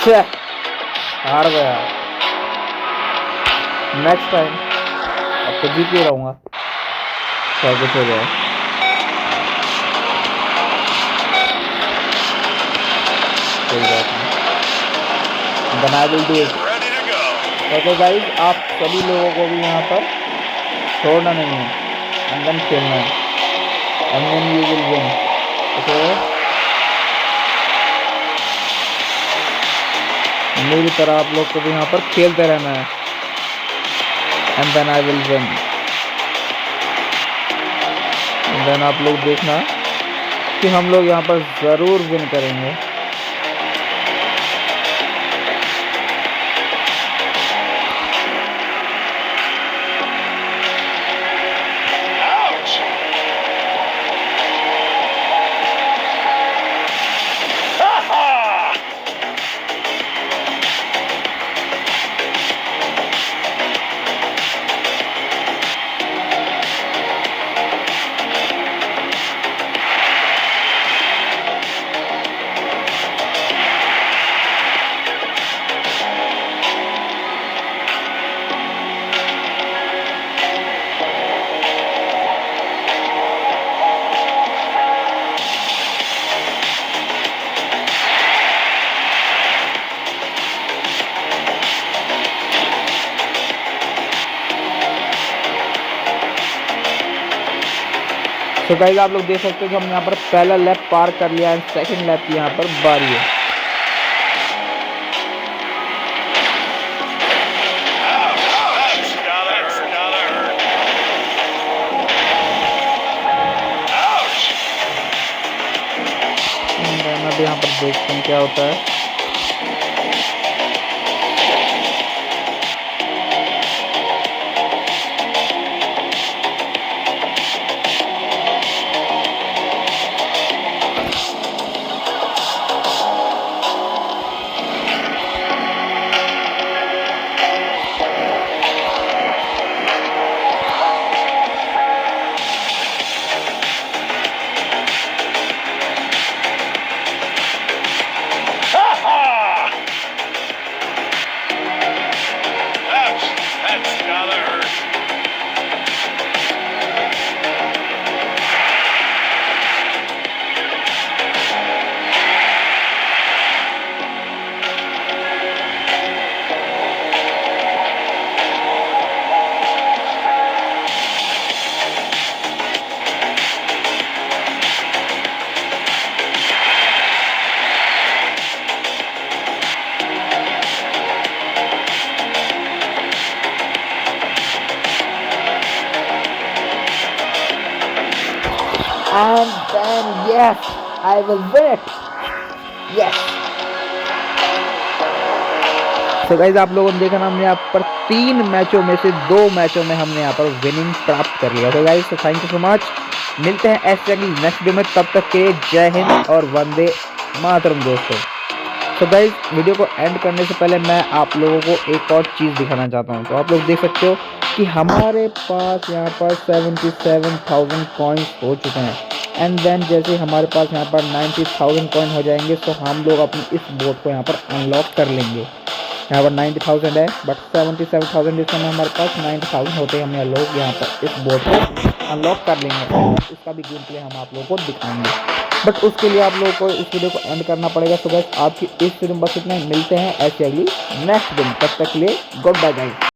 छे हार गया। नेक्स्ट टाइम अब तो जीत ही रहूंगा, चाहे कुछ हो जाए। कोई बात नहीं, then I will do it। Okay guys, आप सभी लोगों को भी यहाँ पर छोड़ना नहीं है, एंड देन खेलना है, and then you will win. Okay, मेरी तरह आप लोग को भी यहाँ पर खेलते रहना है, and then I will win. And then आप लोग देखना कि हम लोग यहाँ पर ज़रूर विन करेंगे। तो गाइस आप लोग देख सकते हो कि हम यहाँ पर पहला लैप पार कर लिया है, सेकंड लैप की यहाँ पर बारी है। अभी यहाँ पर देखते हैं क्या होता है। And then yes, I will win it. Yes. तो गाइस आप लोगों ने देखा ना, हमने यहाँ पर 3 मैचों में से 2 मैचों में हमने यहाँ पर विनिंग प्राप्त कर लिया। तो guys thank you so much. मिलते हैं ऐसे अगली नेक्स्ट वीडियो में, तब तक के जय हिंद और वंदे मातरम दोस्तों। तो गाइस वीडियो को एंड करने से पहले मैं आप लोगों को एक और चीज़ दिखाना चाहता हूँ। तो आप लोग देख सकते हो कि हमारे पास यहाँ पर 77,000 कॉइन्स हो चुके हैं, एंड देन जैसे हमारे पास यहाँ पर 90,000 कॉइन हो जाएंगे तो हम लोग अपनी इस बोट को यहाँ पर अनलॉक कर लेंगे। यहाँ पर 90,000 है, बट 77,000 इस समय हमारे पास 90,000 होते हैं, हम लोग यहाँ पर इस बोट को अनलॉक कर लेंगे। इसका भी गेम प्ले हम आप लोगों को दिखाएंगे, बट उसके लिए आप लोगों को इस वीडियो को एंड करना पड़ेगा। तो बस आपकी इस वीडियो में बस इतना ही, मिलते हैं ऐसे अगली नेक्स्ट दिन, तब तक के लिए गुड बाय गाइस।